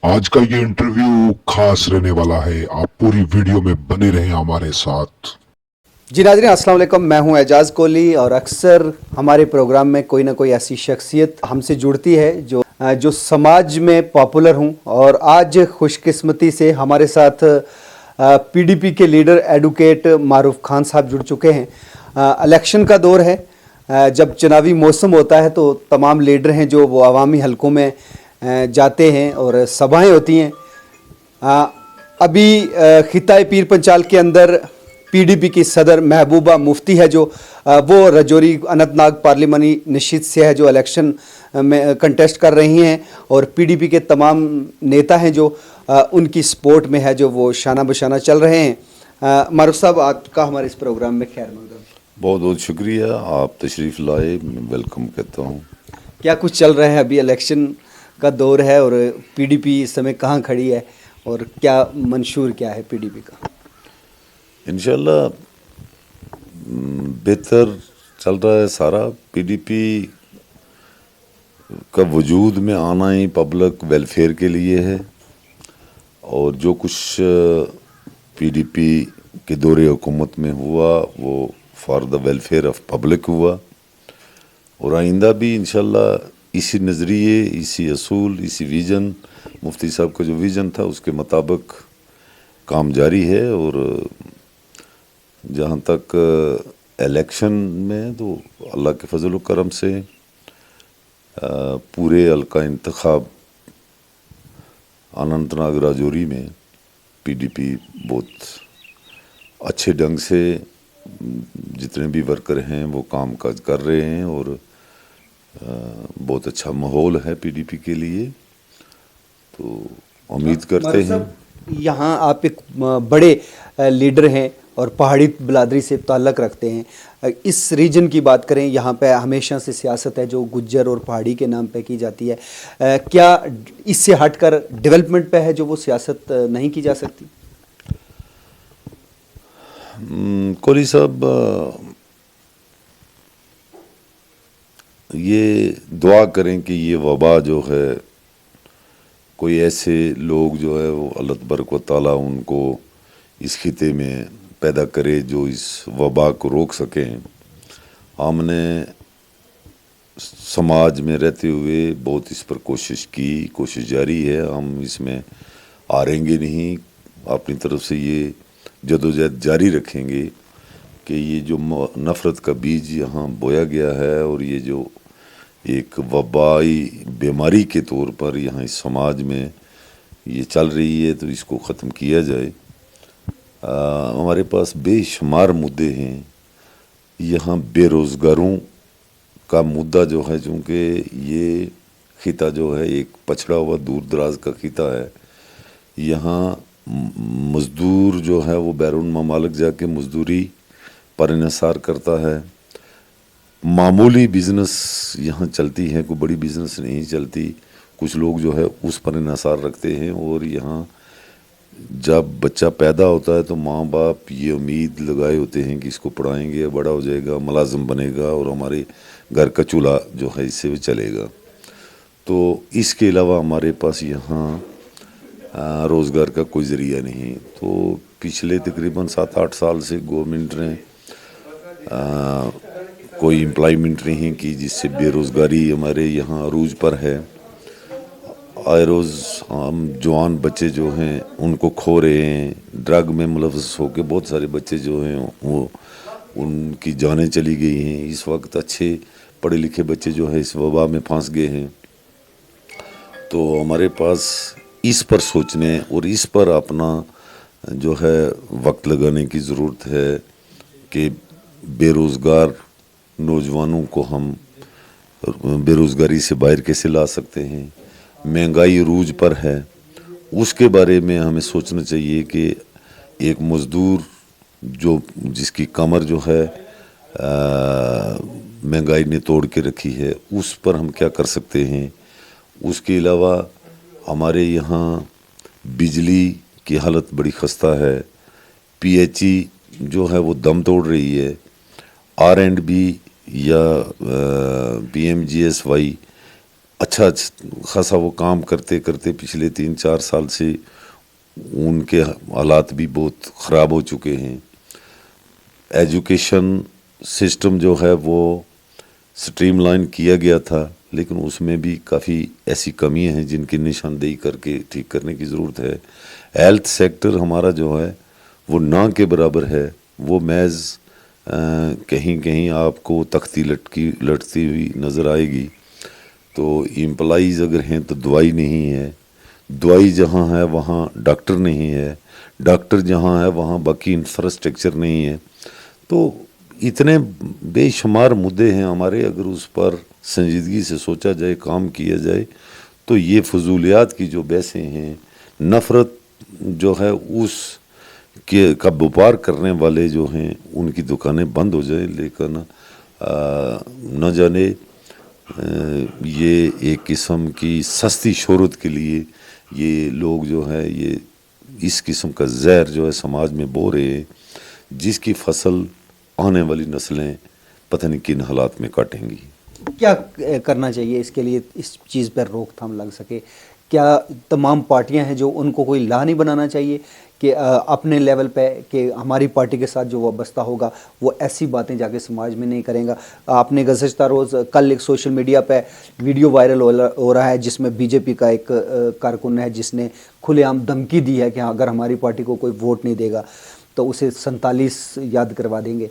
आज का ये इंटरव्यू खास रहने वाला है। आप पूरी वीडियो में बने रहें हमारे साथ। जी नाज़रीन अस्सलाम वालेकुम, मैं हूं एजाज़ कोहली और अक्सर हमारे प्रोग्राम में कोई ना कोई ऐसी शख्सियत हमसे जुड़ती है जो समाज में पॉपुलर हूं। और आज खुशकिस्मती से हमारे साथ पीडीपी के लीडर एडवोकेट मारूफ खान साहब जुड़ चुके हैं। इलेक्शन का दौर है। जब चुनावी मौसम होता है तो तमाम लीडर हैं जो वो अवामी हलकों में जाते हैं और सभाएं होती हैं। अभी खिताए पीर पंचाल के अंदर पीडीपी की सदर महबूबा मुफ्ती है जो वो रजौरी अनंतनाग पार्लिमानी नशीद से है जो इलेक्शन में कंटेस्ट कर रही हैं। और पीडीपी के तमाम नेता हैं जो उनकी सपोर्ट में है जो वो शाना बशाना चल रहे हैं। मारूफ साहब, आपका हमारे इस प्रोग्राम में खैर मकदम। बहुत बहुत शुक्रिया, आप तशरीफ़ लाए, मैं वेलकम कहता हूँ। क्या कुछ चल रहा है? अभी इलेक्शन का दौर है और पीडीपी इस समय कहाँ खड़ी है और क्या मंशूर क्या है पीडीपी का? इंशाल्लाह बेहतर चल रहा है सारा। पीडीपी का वजूद में आना ही पब्लिक वेलफेयर के लिए है और जो कुछ पीडीपी के दौरे हुकूमत में हुआ वो for the welfare of public हुआ और आइंदा भी इंशाल्लाह इसी नज़रिए, इसी असूल, इसी विज़न, मुफ्ती साहब का जो विज़न था उसके मुताबिक काम जारी है। और जहाँ तक इलेक्शन में तो अल्लाह के फजल व करम से पूरे हल्का इंतखाब अनंतनाग राजौरी में पीडीपी बहुत अच्छे ढंग से जितने भी वर्कर हैं वो काम काज कर रहे हैं और बहुत अच्छा माहौल है पीडीपी के लिए, तो उम्मीद करते हैं। यहाँ आप एक बड़े लीडर हैं और पहाड़ी बिरादरी से ताल्लुक़ रखते हैं। इस रीजन की बात करें, यहाँ पे हमेशा से सियासत है जो गुज्जर और पहाड़ी के नाम पे की जाती है। क्या इससे हटकर डेवलपमेंट पे है जो वो सियासत नहीं की जा सकती? कोहली साहब, ये दुआ करें कि ये वबा जो है कोई ऐसे लोग जो है वो अल्लाह तबारक व तआला उनको इस खिते में पैदा करे जो इस वबा को रोक सकें। हमने समाज में रहते हुए बहुत इस पर कोशिश जारी है, हम इसमें हारेंगे नहीं, अपनी तरफ से ये जदोजहद जारी रखेंगे कि ये जो नफ़रत का बीज यहाँ बोया गया है और ये जो एक वबाई बीमारी के तौर पर यहाँ इस समाज में ये चल रही है तो इसको ख़त्म किया जाए। हमारे पास बेशुमार मुद्दे हैं। यहाँ बेरोज़गारों का मुद्दा जो है, चूँकि ये खिता जो है एक पछड़ा हुआ दूर दराज का खिता है, यहाँ मज़दूर जो है वो बैरून ममालिक जाके मज़दूरी पर इन्हिसार करता है। मामूली बिज़नेस यहाँ चलती है, कोई बड़ी बिज़नेस नहीं चलती। कुछ लोग जो है उस पर इन्हिसार रखते हैं और यहाँ जब बच्चा पैदा होता है तो माँ बाप ये उम्मीद लगाए होते हैं कि इसको पढ़ाएंगे, बड़ा हो जाएगा, मुलाजिम बनेगा और हमारे घर का चूल्हा जो है इससे भी चलेगा। तो इसके अलावा हमारे पास यहाँ रोज़गार का कोई ज़रिया नहीं। तो पिछले तकरीबन 7-8 साल से गवर्नमेंट ने कोई एम्प्लॉयमेंट नहीं की, जिससे बेरोज़गारी हमारे यहाँ अरूज पर है। आए रोज़ हम जवान बच्चे जो हैं उनको खो रहे हैं, ड्रग में मुलव्वस होकर बहुत सारे बच्चे जो हैं वो उनकी जानें चली गई हैं। इस वक्त अच्छे पढ़े लिखे बच्चे जो है इस वबा में फंस गए हैं। तो हमारे पास इस पर सोचने और इस पर अपना जो है वक्त लगाने की ज़रूरत है कि बेरोज़गार नौजवानों को हम बेरोज़गारी से बाहर कैसे ला सकते हैं। महंगाई अरूज पर है, उसके बारे में हमें सोचना चाहिए कि एक मज़दूर जो जिसकी कमर जो है महंगाई ने तोड़ के रखी है, उस पर हम क्या कर सकते हैं। उसके अलावा हमारे यहाँ बिजली की हालत बड़ी खस्ता है। पीएचई जो है वो दम तोड़ रही है। आर एंड बी या पीएमजीएसवाई अच्छा खासा वो काम करते करते पिछले 3-4 साल से उनके हालात भी बहुत ख़राब हो चुके हैं। एजुकेशन सिस्टम जो है वो स्ट्रीमलाइन किया गया था, लेकिन उसमें भी काफ़ी ऐसी कमियां हैं जिनकी निशानदेही करके ठीक करने की ज़रूरत है। हेल्थ सेक्टर हमारा जो है वो ना के बराबर है, वो महज कहीं कहीं आपको तख्ती लटती हुई नज़र आएगी। तो एम्प्लॉइज़ अगर हैं तो दवाई नहीं है, दवाई जहाँ है वहाँ डॉक्टर नहीं है, डॉक्टर जहाँ है वहाँ बाकी इंफ्रास्ट्रक्चर नहीं है। तो इतने बेशुमार मुद्दे हैं हमारे, अगर उस पर संजीदगी से सोचा जाए, काम किया जाए, तो ये फजूलियात की जो बहसें हैं, नफ़रत जो है उस के का व्यापार करने वाले जो हैं उनकी दुकानें बंद हो जाएं। लेकिन न जाने ये एक किस्म की सस्ती शोहरत के लिए ये लोग जो है ये इस किस्म का जहर जो है समाज में बो रहे हैं, जिसकी फसल आने वाली नस्लें पता नहीं किन हालात में काटेंगी। क्या करना चाहिए इसके लिए, इस चीज़ पर रोकथाम लग सके? क्या तमाम पार्टियां हैं जो उनको कोई ला नहीं बनाना चाहिए कि अपने लेवल पे कि हमारी पार्टी के साथ जो वाबस्ता होगा वो ऐसी बातें जाके समाज में नहीं करेगा? आपने गुज़श्ता रोज़ कल एक सोशल मीडिया पे वीडियो वायरल हो रहा है जिसमें बीजेपी का एक कारकुन है जिसने खुलेआम धमकी दी है कि अगर हमारी पार्टी को कोई वोट नहीं देगा तो उसे 47 याद करवा देंगे।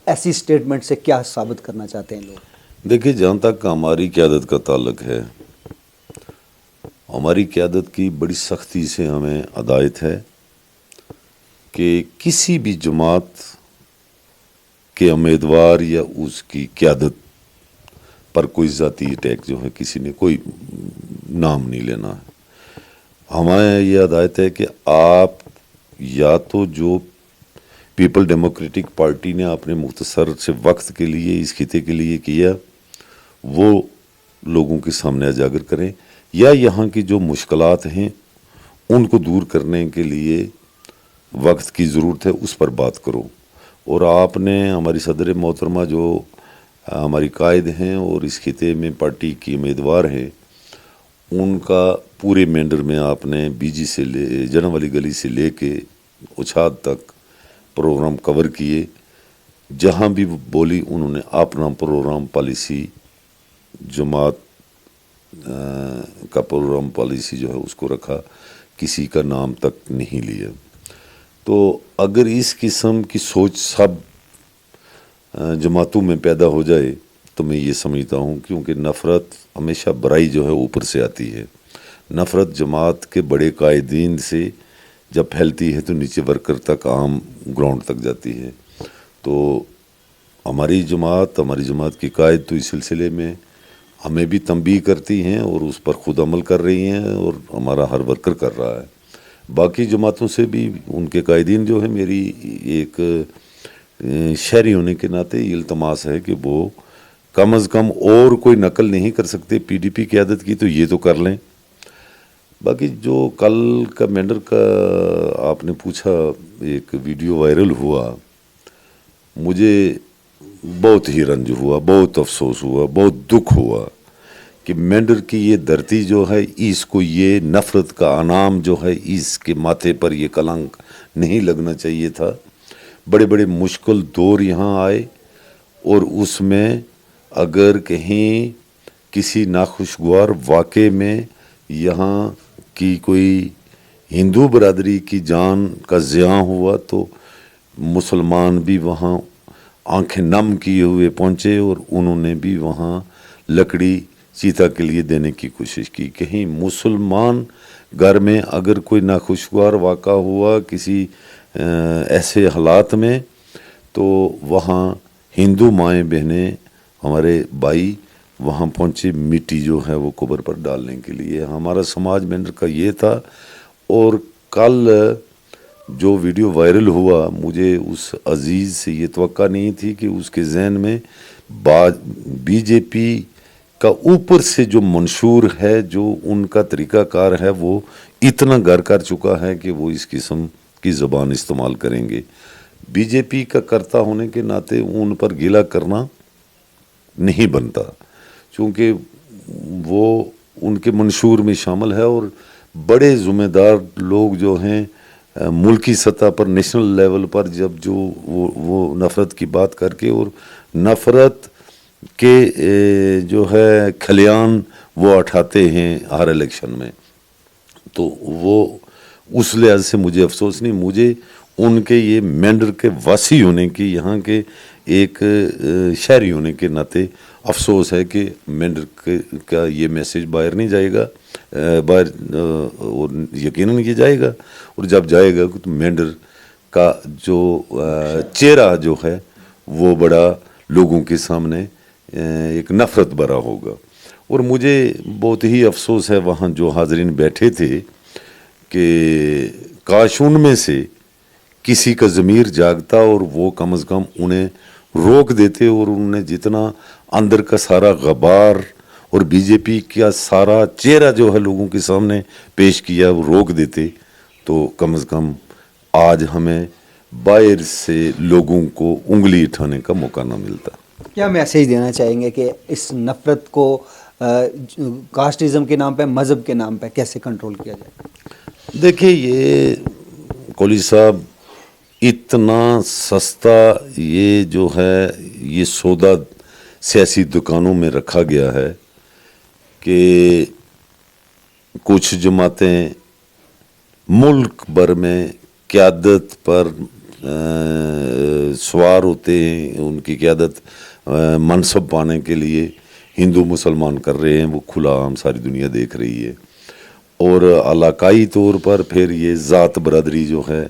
ऐसी स्टेटमेंट से क्या साबित करना चाहते हैं लोग? देखिए, जहाँ तक हमारी क़यादत का ताल्लुक है, हमारी क़यादत की बड़ी सख्ती से हमें हदायत है कि किसी भी जमात के उम्मीदवार या उसकी क़यादत पर कोई ज़ाती अटैक जो है किसी ने कोई नाम नहीं लेना है। हमें यह हदायत है कि आप या तो जो पीपल डेमोक्रेटिक पार्टी ने अपने मुख्तसर से वक्त के लिए इस खिते के लिए किया वो लोगों के सामने उजागर करें, या यहाँ की जो मुश्किलात हैं उनको दूर करने के लिए वक्त की ज़रूरत है उस पर बात करो। और आपने हमारी सदर मोहतरमा जो हमारी कायद हैं और इस खिते में पार्टी की उम्मीदवार हैं, उनका पूरे मेंढर में आपने बीजी से ले जनम वाली गली से ले के उछाद तक प्रोग्राम कवर किए। जहाँ भी बोली उन्होंने अपना प्रोग्राम पॉलिसी जमात का प्रोग्राम पॉलिसी जो है उसको रखा, किसी का नाम तक नहीं लिया। तो अगर इस किस्म की सोच सब जमातों में पैदा हो जाए तो मैं ये समझता हूँ, क्योंकि नफ़रत हमेशा बुराई जो है ऊपर से आती है। नफ़रत जमात के बड़े कायदीन से जब फैलती है तो नीचे वर्कर तक, आम ग्राउंड तक जाती है। तो हमारी जमात की कायद तो इस सिलसिले में हमें भी तंबीह करती हैं और उस पर खुद अमल कर रही हैं और हमारा हर वर्कर कर रहा है। बाकी जमातों से भी उनके कायदीन जो है, मेरी एक शहरी होने के नाते इल्तमास है कि वो कम अज़ कम और कोई नकल नहीं कर सकते पीडीपी की आदत की तो ये तो कर लें। बाकी जो कल का मेंढर का आपने पूछा, एक वीडियो वायरल हुआ, मुझे बहुत ही रंज हुआ, बहुत अफसोस हुआ, बहुत दुख हुआ कि मेंढर की ये धरती जो है इसको ये नफ़रत का अनाम जो है इसके माथे पर ये कलंक नहीं लगना चाहिए था। बड़े बड़े मुश्किल दौर यहाँ आए और उसमें अगर कहीं किसी नाखुशगवार वाक़े में यहाँ की कोई हिंदू बरादरी की जान का ज़िया हुआ तो मुसलमान भी वहाँ आंखें नम किए हुए पहुँचे और उन्होंने भी वहाँ लकड़ी चीता के लिए देने की कोशिश की। कहीं मुसलमान घर में अगर कोई नाखुशगवार वाक़ा हुआ किसी ऐसे हालात में तो वहाँ हिंदू माएँ बहनें हमारे भाई वहाँ पहुँचे मिट्टी जो है वो कब्र पर डालने के लिए। हमारा समाज मेंढर का ये था। और कल जो वीडियो वायरल हुआ, मुझे उस अजीज़ से ये तवक्का नहीं थी कि उसके जहन में बीजेपी का ऊपर से जो मंशूर है, जो उनका तरीक़ाकार है, वो इतना घर कर चुका है कि वो इस किस्म की ज़बान इस्तेमाल करेंगे। बीजेपी का करता होने के नाते उन पर गिला करना नहीं बनता, क्योंकि वो उनके मंशूर में शामिल है और बड़े ज़िम्मेदार लोग जो हैं मुल्की सतह पर नेशनल लेवल पर जब जो वो नफ़रत की बात करके और नफ़रत के जो है खलियान वो उठाते हैं हर इलेक्शन में, तो वो उस लिहाज से मुझे अफसोस नहीं, मुझे उनके ये मेंढर के वासी होने की, यहाँ के एक शहरी होने के नाते अफसोस है कि मेंढर का ये मैसेज बाहर नहीं जाएगा, बाहर और यकीनन ये जाएगा, और जब जाएगा तो मेंढर का जो चेहरा जो है वो बड़ा लोगों के सामने एक नफ़रत भरा होगा। और मुझे बहुत ही अफसोस है वहाँ जो हाज़रीन बैठे थे कि काश उनमें से किसी का ज़मीर जागता और वो कम अज़ कम उन्हें रोक देते और उन्हें जितना अंदर का सारा गबार और बीजेपी का सारा चेहरा जो है लोगों के सामने पेश किया वो रोक देते, तो कम अज़ कम आज हमें बाहर से लोगों को उंगली उठाने का मौका ना मिलता। क्या मैसेज देना चाहेंगे कि इस नफ़रत को कास्टिज़म के नाम पे, मज़हब के नाम पे कैसे कंट्रोल किया जाए? देखिए, ये कोहली साहब इतना सस्ता ये जो है ये सौदा सियासी दुकानों में रखा गया है कि कुछ जमातें मुल्क भर में क़यादत पर सवार होते हैं, उनकी क़यादत मनसब पाने के लिए हिंदू मुसलमान कर रहे हैं, वो खुला आम सारी दुनिया देख रही है। और इलाकाई तौर पर फिर ये ज़ात बरादरी जो है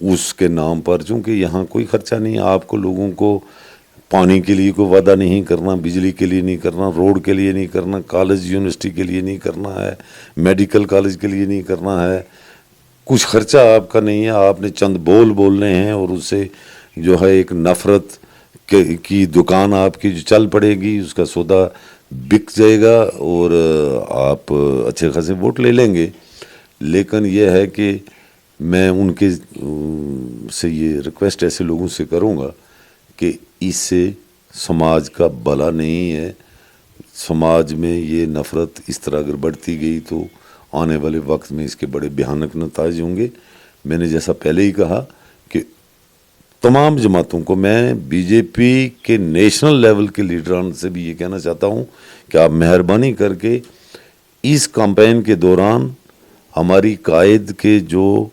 उसके नाम पर, चूँकि यहाँ कोई ख़र्चा नहीं, आपको लोगों को पानी के लिए कोई वादा नहीं करना, बिजली के लिए नहीं करना, रोड के लिए नहीं करना, कॉलेज यूनिवर्सिटी के लिए नहीं करना है, मेडिकल कॉलेज के लिए नहीं करना है, कुछ ख़र्चा आपका नहीं है, आपने चंद बोल बोलने हैं और उससे जो है एक नफ़रत की दुकान आपकी जो चल पड़ेगी, उसका सौदा बिक जाएगा और आप अच्छे खासे वोट ले लेंगे। लेकिन यह है कि मैं उनके से ये रिक्वेस्ट ऐसे लोगों से करूँगा कि इससे समाज का भला नहीं है। समाज में ये नफ़रत इस तरह अगर बढ़ती गई तो आने वाले वक्त में इसके बड़े भयानक नतीजे होंगे। मैंने जैसा पहले ही कहा कि तमाम जमातों को, मैं बीजेपी के नेशनल लेवल के लीडरान से भी ये कहना चाहता हूँ कि आप मेहरबानी करके इस कैंपेन के दौरान हमारी कायद के जो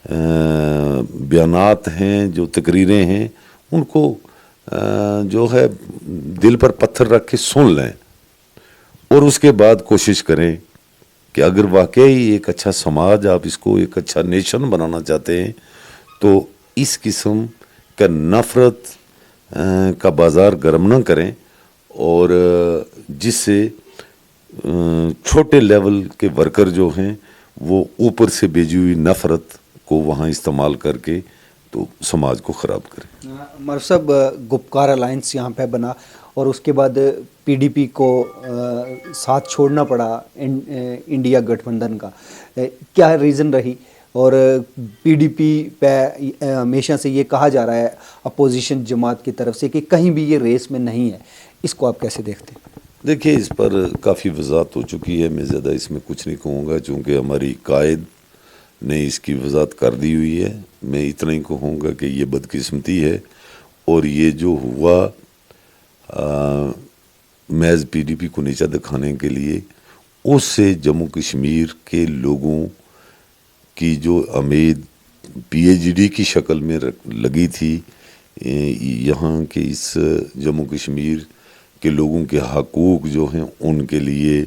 बयानात हैं, जो तकरीरें हैं, उनको जो है दिल पर पत्थर रख के सुन लें और उसके बाद कोशिश करें कि अगर वाकई एक अच्छा समाज, आप इसको एक अच्छा नेशन बनाना चाहते हैं, तो इस किस्म का नफ़रत का बाज़ार गर्म न करें और जिससे छोटे लेवल के वर्कर जो हैं वो ऊपर से भेजी हुई नफ़रत को वहाँ इस्तेमाल करके तो समाज को ख़राब करें। मरफ साहब, गुपकार अलायंस यहाँ पे बना और उसके बाद पीडीपी को साथ छोड़ना पड़ा इंडिया गठबंधन का, क्या रीज़न रही? और पीडीपी पे हमेशा से ये कहा जा रहा है अपोजिशन जमात की तरफ से कि कहीं भी ये रेस में नहीं है, इसको आप कैसे देखते हैं? देखिए, इस पर काफ़ी वजाहत हो चुकी है, मैं ज़्यादा इसमें कुछ नहीं कहूँगा चूँकि हमारी कायद ने इसकी वजाहत कर दी हुई है। मैं इतना ही कहूँगा कि ये बदकिस्मती है और ये जो हुआ महज पीडीपी को नीचा दिखाने के लिए, उससे जम्मू कश्मीर के लोगों की जो उम्मीद पीएचडी की शक्ल में लगी थी, यहाँ के इस जम्मू कश्मीर के लोगों के हकूक़ जो हैं उनके लिए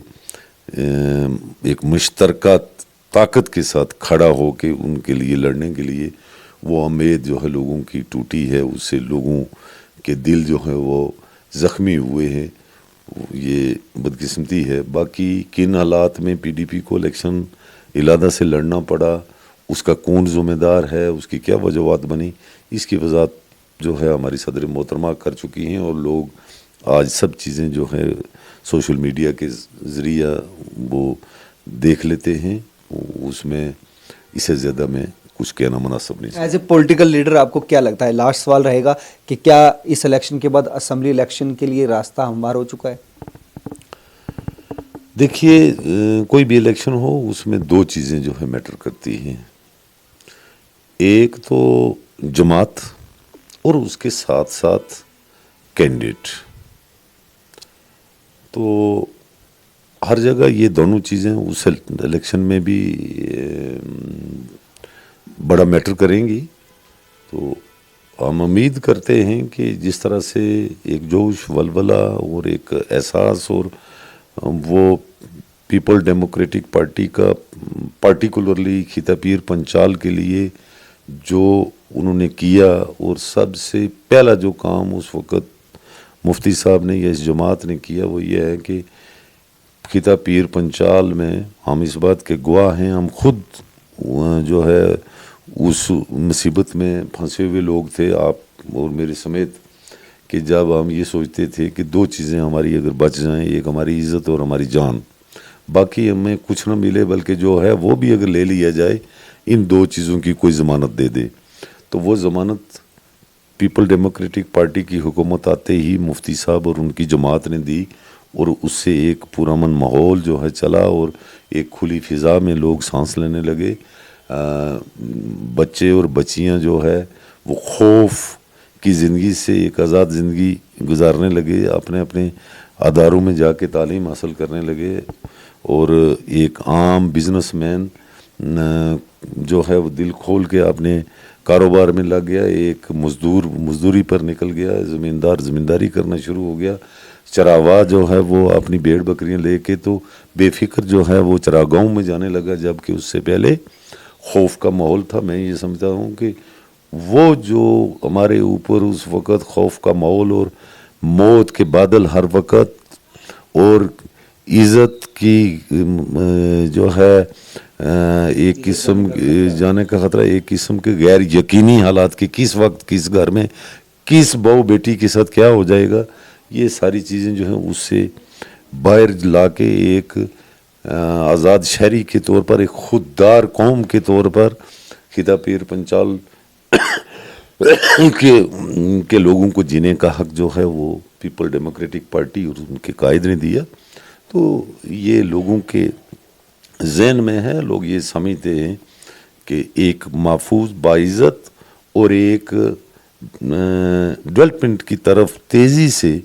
एक मुश्तरका ताकत के साथ खड़ा हो के उनके लिए लड़ने के लिए वो उम्मीद जो है लोगों की टूटी है, उससे लोगों के दिल जो है वो ज़ख्मी हुए हैं। ये बदकिस्मती है। बाकी किन हालात में पीडीपी को इलेक्शन इलादा से लड़ना पड़ा, उसका कौन ज़िम्मेदार है, उसकी क्या वजूहात बनी, इसकी वजाहत जो है हमारी सदर मोहतरमा कर चुकी हैं और लोग आज सब चीज़ें जो है सोशल मीडिया के ज़रिया वो देख लेते हैं। उसमें इससे ज़्यादा मैं कुछ कहना मुनासिब नहीं। एज ए पॉलिटिकल लीडर आपको क्या लगता है, लास्ट सवाल रहेगा, कि क्या इस इलेक्शन के बाद असेंबली इलेक्शन के लिए रास्ता हमवार हो चुका है? دیکھیے کوئی بھی الیکشن ہو اس میں دو چیزیں جو ہے میٹر کرتی ہیں. ایک تو جماعت اور اس کے ساتھ ساتھ کینڈیڈیٹ. تو ہر جگہ یہ دونوں چیزیں اس الیکشن میں بھی بڑا میٹر کریں گی. تو ہم امید کرتے ہیں کہ جس طرح سے ایک جوش ولولہ اور ایک احساس اور وہ پیپل ڈیموکریٹک پارٹی کا پارٹیکولرلی خطہ پیر پنچال کے لیے جو انہوں نے کیا، اور سب سے پہلا جو کام اس وقت مفتی صاحب نے یا اس جماعت نے کیا وہ یہ ہے کہ خطہ پیر پنچال میں ہم اس بات کے گواہ ہیں، ہم خود جو ہے اس مصیبت میں پھنسے ہوئے لوگ تھے، آپ اور میرے سمیت، کہ جب ہم یہ سوچتے تھے کہ دو چیزیں ہماری اگر بچ جائیں، ایک ہماری عزت اور ہماری جان، باقی ہمیں کچھ نہ ملے بلکہ جو ہے وہ بھی اگر لے لیا جائے، ان دو چیزوں کی کوئی ضمانت دے دے. تو وہ ضمانت پیپل ڈیموکریٹک پارٹی کی حکومت آتے ہی مفتی صاحب اور ان کی جماعت نے دی، اور اس سے ایک پرامن ماحول جو ہے چلا اور ایک کھلی فضا میں لوگ سانس لینے لگے. بچے اور بچیاں جو ہے وہ خوف کی زندگی سے ایک آزاد زندگی گزارنے لگے، اپنے اپنے اداروں میں جا کے تعلیم حاصل کرنے لگے، اور ایک عام بزنس مین جو ہے وہ دل کھول کے اپنے کاروبار میں لگ گیا، ایک مزدور مزدوری پر نکل گیا، زمیندار زمینداری کرنا شروع ہو گیا، چراوا جو ہے وہ اپنی بھیڑ بکریاں لے کے تو بے فکر جو ہے وہ چراگاہوں میں جانے لگا، جبکہ اس سے پہلے خوف کا ماحول تھا. میں یہ سمجھتا ہوں کہ وہ جو ہمارے اوپر اس وقت خوف کا ماحول اور موت کے بادل ہر وقت اور عزت کی جو ہے ایک قسم جانے کا خطرہ، ایک قسم کے غیر یقینی حالات کہ کس وقت کس گھر میں کس بہو بیٹی کے ساتھ کیا ہو جائے گا، یہ ساری چیزیں جو ہیں اس سے باہر لا کے ایک آزاد شہری کے طور پر، ایک خوددار قوم کے طور پر خطہ پیر پنچال کے لوگوں کو جینے کا حق جو ہے وہ پیپل ڈیموکریٹک پارٹی اور ان کے قائد نے دیا. تو یہ لوگوں کے ذہن میں ہے، لوگ یہ سمجھتے ہیں کہ ایک محفوظ باعزت اور ایک ڈیولپمنٹ کی طرف تیزی سے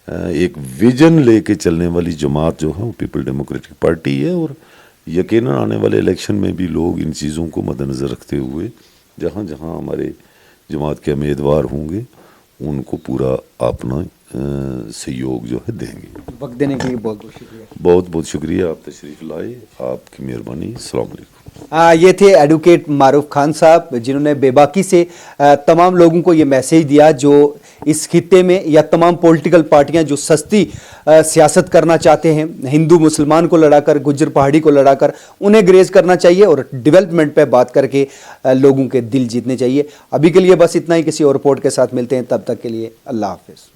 ایک ویژن لے کے چلنے والی جماعت جو ہے وہ پیپل ڈیموکریٹک پارٹی ہے. اور یقیناً آنے والے الیکشن میں بھی لوگ ان چیزوں کو مد نظر رکھتے ہوئے جہاں جہاں ہمارے جماعت کے امیدوار ہوں گے ان کو پورا اپنا سہیوگ جو ہے دیں گے. وقت دینے کے لیے بہت بہت شکریہ. بہت بہت شکریہ، آپ تشریف لائے، آپ کی مہربانی. السلام علیکم. یہ تھے ایڈوکیٹ معروف خان صاحب، جنہوں نے بے باکی سے تمام لوگوں کو یہ میسیج دیا جو اس خطے میں، یا تمام پولیٹیکل پارٹیاں جو سستی سیاست کرنا چاہتے ہیں، ہندو مسلمان کو لڑا کر، گجر پہاڑی کو لڑا کر، انہیں گریز کرنا چاہیے اور ڈیولپمنٹ پہ بات کر کے لوگوں کے دل جیتنے چاہیے. ابھی کے لیے بس اتنا ہی، کسی اور رپورٹ کے ساتھ ملتے ہیں، تب تک کے لیے اللہ حافظ.